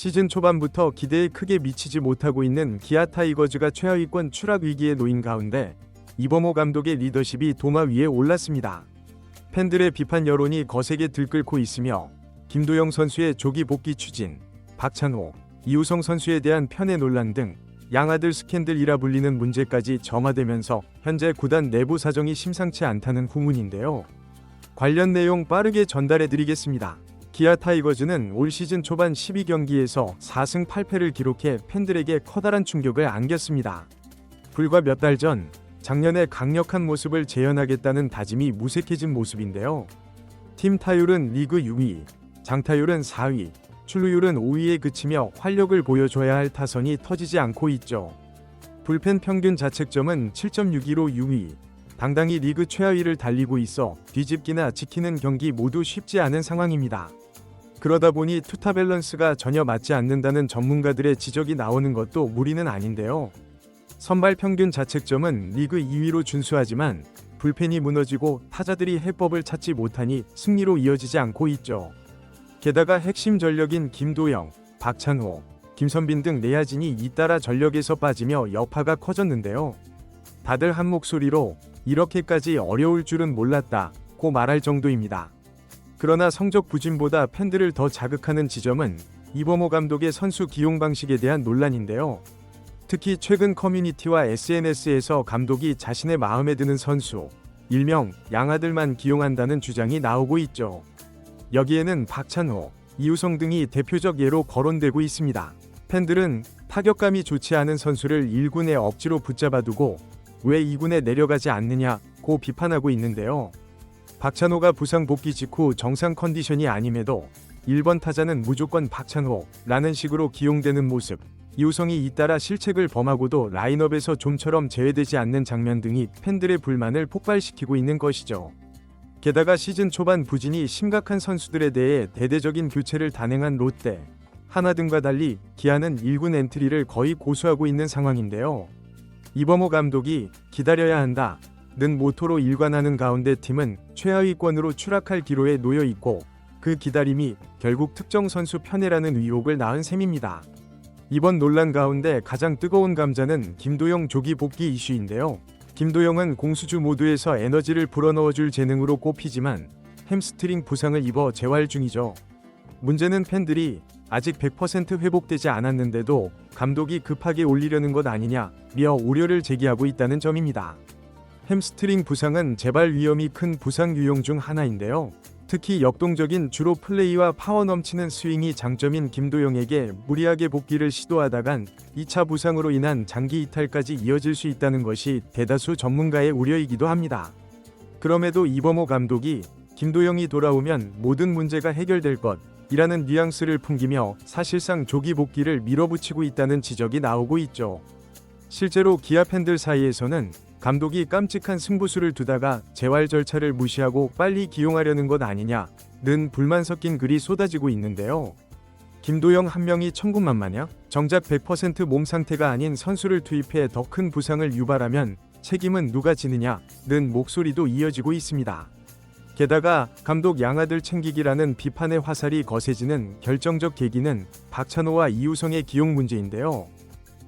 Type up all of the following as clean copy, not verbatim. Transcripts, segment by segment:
시즌 초반부터 기대에 크게 미치지 못하고 있는 기아 타이거즈가 최하위권 추락 위기에 놓인 가운데 이범호 감독의 리더십이 도마 위에 올랐습니다. 팬들의 비판 여론이 거세게 들끓고 있으며 김도영 선수의 조기 복귀 추진, 박찬호, 이우성 선수에 대한 편애 논란 등 양아들 스캔들이라 불리는 문제까지 점화되면서 현재 구단 내부 사정이 심상치 않다는 후문인데요. 관련 내용 빠르게 전달해드리겠습니다. 기아 타이거즈는 올 시즌 초반 12경기에서 4승 8패를 기록해 팬들에게 커다란 충격을 안겼습니다. 불과 몇 달 전 작년에 강력한 모습을 재현하겠다는 다짐이 무색해진 모습인데요. 팀 타율은 리그 6위, 장타율은 4위, 출루율은 5위에 그치며 활력을 보여줘야 할 타선이 터지지 않고 있죠. 불펜 평균 자책점은 7.62로 6위, 당당히 리그 최하위를 달리고 있어 뒤집기나 지키는 경기 모두 쉽지 않은 상황입니다. 그러다 보니 투타 밸런스가 전혀 맞지 않는다는 전문가들의 지적이 나오는 것도 무리는 아닌데요. 선발 평균 자책점은 리그 2위로 준수하지만 불펜이 무너지고 타자들이 해법을 찾지 못하니 승리로 이어지지 않고 있죠. 게다가 핵심 전력인 김도영, 박찬호, 김선빈 등 내야진이 잇따라 전력에서 빠지며 여파가 커졌는데요. 다들 한 목소리로 이렇게까지 어려울 줄은 몰랐다고 말할 정도입니다. 그러나 성적 부진보다 팬들을 더 자극하는 지점은 이범호 감독의 선수 기용 방식에 대한 논란인데요. 특히 최근 커뮤니티와 SNS에서 감독이 자신의 마음에 드는 선수, 일명 양아들만 기용한다는 주장이 나오고 있죠. 여기에는 박찬호, 이우성 등이 대표적 예로 거론되고 있습니다. 팬들은 타격감이 좋지 않은 선수를 1군에 억지로 붙잡아두고 왜 2군에 내려가지 않느냐고 비판하고 있는데요. 박찬호가 부상 복귀 직후 정상 컨디션이 아님에도 1번 타자는 무조건 박찬호라는 식으로 기용되는 모습, 이우성이 잇따라 실책을 범하고도 라인업에서 좀처럼 제외되지 않는 장면 등이 팬들의 불만을 폭발시키고 있는 것이죠. 게다가 시즌 초반 부진이 심각한 선수들에 대해 대대적인 교체를 단행한 롯데, 하나 등과 달리 기아는 1군 엔트리를 거의 고수하고 있는 상황인데요. 이범호 감독이 기다려야 한다 는 모토로 일관하는 가운데 팀은 최하위권으로 추락할 기로에 놓여 있고 그 기다림이 결국 특정 선수 편애라는 의혹을 낳은 셈입니다. 이번 논란 가운데 가장 뜨거운 감자는 김도영 조기 복귀 이슈인데요. 김도영은 공수주 모두에서 에너지를 불어넣어줄 재능으로 꼽히지만 햄스트링 부상을 입어 재활 중이죠. 문제는 팬들이 아직 100% 회복되지 않았는데도 감독이 급하게 올리려는 것 아니냐며 우려를 제기하고 있다는 점입니다. 햄스트링 부상은 재발 위험이 큰 부상 유형 중 하나인데요. 특히 역동적인 주로 플레이와 파워 넘치는 스윙이 장점인 김도영에게 무리하게 복귀를 시도하다간 2차 부상으로 인한 장기 이탈까지 이어질 수 있다는 것이 대다수 전문가의 우려이기도 합니다. 그럼에도 이범호 감독이 김도영이 돌아오면 모든 문제가 해결될 것이라는 뉘앙스를 풍기며 사실상 조기 복귀를 밀어붙이고 있다는 지적이 나오고 있죠. 실제로 기아 팬들 사이에서는 감독이 깜찍한 승부수를 두다가 재활 절차를 무시하고 빨리 기용하려는 것 아니냐는 불만 섞인 글이 쏟아지고 있는데요. 김도영 한 명이 천군만마냐? 정작 100% 몸 상태가 아닌 선수를 투입해 더 큰 부상을 유발하면 책임은 누가 지느냐는 목소리도 이어지고 있습니다. 게다가 감독 양아들 챙기기라는 비판의 화살이 거세지는 결정적 계기는 박찬호와 이우성의 기용 문제인데요.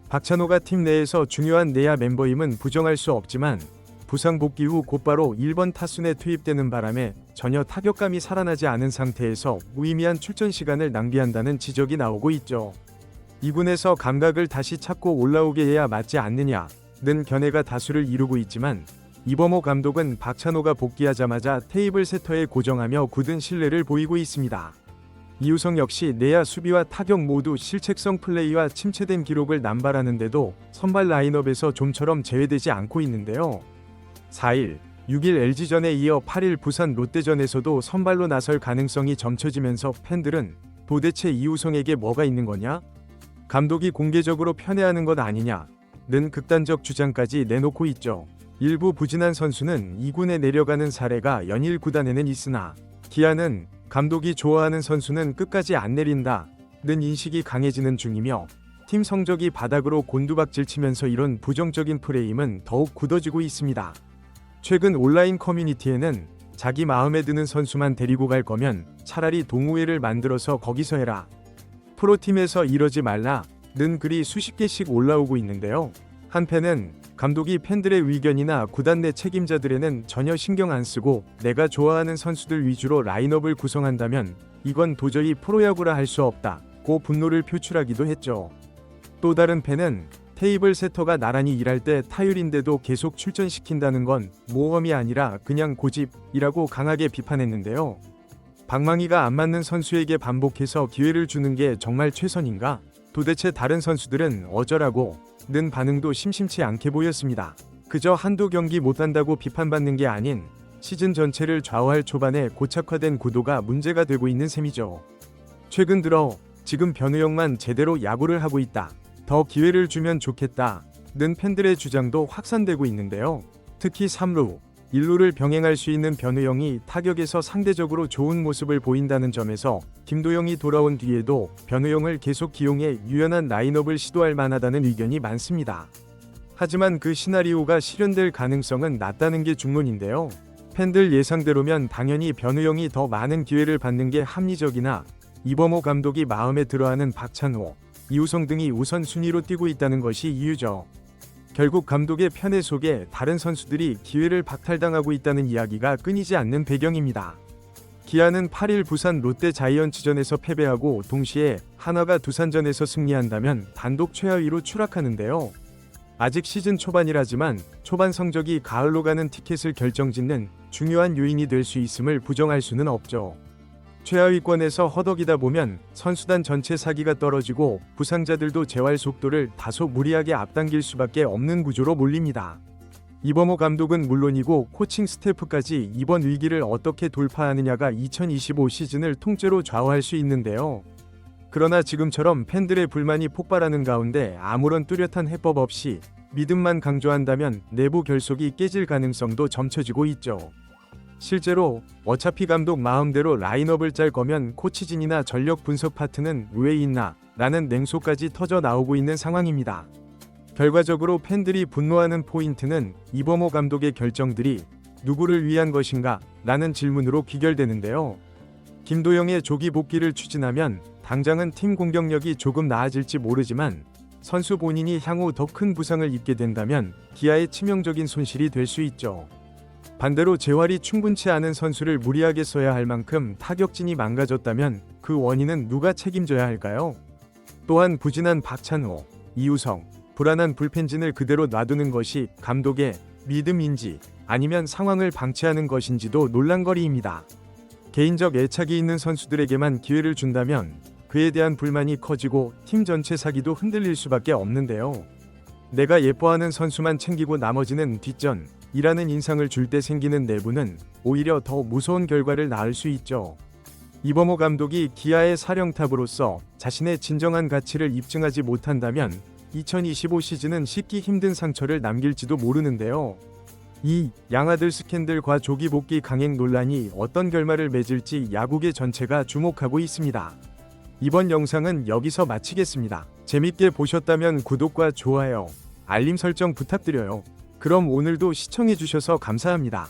박찬호가 팀 내에서 중요한 내야 멤버임은 부정할 수 없지만 부상 복귀 후 곧바로 1번 타순에 투입되는 바람에 전혀 타격감이 살아나지 않은 상태에서 무의미한 출전 시간을 낭비한다는 지적이 나오고 있죠. 2군에서 감각을 다시 찾고 올라오게 해야 맞지 않느냐는 견해가 다수를 이루고 있지만 이범호 감독은 박찬호가 복귀하자마자 테이블 세터에 고정하며 굳은 신뢰를 보이고 있습니다. 이우성 역시 내야 수비와 타격 모두 실책성 플레이와 침체된 기록을 남발하는데도 선발 라인업에서 좀처럼 제외되지 않고 있는데요. 4일, 6일 LG전에 이어 8일 부산 롯데전에서도 선발로 나설 가능성이 점쳐지면서 팬들은 도대체 이우성에게 뭐가 있는 거냐? 감독이 공개적으로 편애하는 것 아니냐는 극단적 주장까지 내놓고 있죠. 일부 부진한 선수는 2군에 내려가는 사례가 연일 구단에는 있으나 기아는 감독이 좋아하는 선수는 끝까지 안 내린다는 인식이 강해지는 중이며 팀 성적이 바닥으로 곤두박질 치면서 이런 부정적인 프레임은 더욱 굳어지고 있습니다. 최근 온라인 커뮤니티에는 자기 마음에 드는 선수만 데리고 갈 거면 차라리 동호회를 만들어서 거기서 해라 프로팀에서 이러지 말라는 글이 수십 개씩 올라오고 있는데요. 한편은 감독이 팬들의 의견이나 구단 내 책임자들에는 전혀 신경 안 쓰고 내가 좋아하는 선수들 위주로 라인업을 구성한다면 이건 도저히 프로야구라 할 수 없다고 분노를 표출하기도 했죠. 또 다른 팬은 테이블 세터가 나란히 일할 때 타율인데도 계속 출전시킨다는 건 모험이 아니라 그냥 고집이라고 강하게 비판했는데요. 방망이가 안 맞는 선수에게 반복해서 기회를 주는 게 정말 최선인가? 도대체 다른 선수들은 어쩌라고? 는 반응도 심심치 않게 보였습니다. 그저 한두 경기 못한다고 비판받는 게 아닌 시즌 전체를 좌우할 초반에 고착화된 구도가 문제가 되고 있는 셈이죠. 최근 들어 지금 변우영만 제대로 야구를 하고 있다. 더 기회를 주면 좋겠다는 팬들의 주장도 확산되고 있는데요. 특히 3루, 1루를 병행할 수 있는 변우영이 타격에서 상대적으로 좋은 모습을 보인다는 점에서 김도영이 돌아온 뒤에도 변우영을 계속 기용해 유연한 라인업을 시도할 만하다는 의견이 많습니다. 하지만 그 시나리오가 실현될 가능성은 낮다는 게 중론인데요. 팬들 예상대로면 당연히 변우영이 더 많은 기회를 받는 게 합리적이나 이범호 감독이 마음에 들어하는 박찬호, 이우성 등이 우선 순위로 뛰고 있다는 것이 이유죠. 결국 감독의 편애 속에 다른 선수들이 기회를 박탈당하고 있다는 이야기가 끊이지 않는 배경입니다. 기아는 8일 부산 롯데 자이언츠전에서 패배하고 동시에 한화가 두산전에서 승리한다면 단독 최하위로 추락하는데요. 아직 시즌 초반이라지만 초반 성적이 가을로 가는 티켓을 결정짓는 중요한 요인이 될 수 있음을 부정할 수는 없죠. 최하위권에서 허덕이다 보면 선수단 전체 사기가 떨어지고 부상자들도 재활 속도를 다소 무리하게 앞당길 수밖에 없는 구조로 몰립니다. 이범호 감독은 물론이고 코칭 스태프까지 이번 위기를 어떻게 돌파하느냐가 2025 시즌을 통째로 좌우할 수 있는데요. 그러나 지금처럼 팬들의 불만이 폭발하는 가운데 아무런 뚜렷한 해법 없이 믿음만 강조한다면 내부 결속이 깨질 가능성도 점쳐지고 있죠. 실제로 어차피 감독 마음대로 라인업을 짤 거면 코치진이나 전력 분석 파트는 왜 있나 라는 냉소까지 터져 나오고 있는 상황입니다. 결과적으로 팬들이 분노하는 포인트는 이범호 감독의 결정들이 누구를 위한 것인가 라는 질문으로 귀결되는데요. 김도영의 조기 복귀를 추진하면 당장은 팀 공격력이 조금 나아질지 모르지만 선수 본인이 향후 더 큰 부상을 입게 된다면 기아의 치명적인 손실이 될 수 있죠. 반대로 재활이 충분치 않은 선수를 무리하게 써야 할 만큼 타격진이 망가졌다면 그 원인은 누가 책임져야 할까요? 또한 부진한 박찬호, 이우성, 불안한 불펜진을 그대로 놔두는 것이 감독의 믿음인지 아니면 상황을 방치하는 것인지도 논란거리입니다. 개인적 애착이 있는 선수들에게만 기회를 준다면 그에 대한 불만이 커지고 팀 전체 사기도 흔들릴 수밖에 없는데요. 내가 예뻐하는 선수만 챙기고 나머지는 뒷전이라는 인상을 줄 때 생기는 내부는 오히려 더 무서운 결과를 낳을 수 있죠. 이범호 감독이 기아의 사령탑으로서 자신의 진정한 가치를 입증하지 못한다면 2025 시즌은 씻기 힘든 상처를 남길지도 모르는데요. 이 양아들 스캔들과 조기 복귀 강행 논란이 어떤 결말을 맺을지 야구계 전체가 주목하고 있습니다. 이번 영상은 여기서 마치겠습니다. 재밌게 보셨다면 구독과 좋아요, 알림 설정 부탁드려요. 그럼 오늘도 시청해주셔서 감사합니다.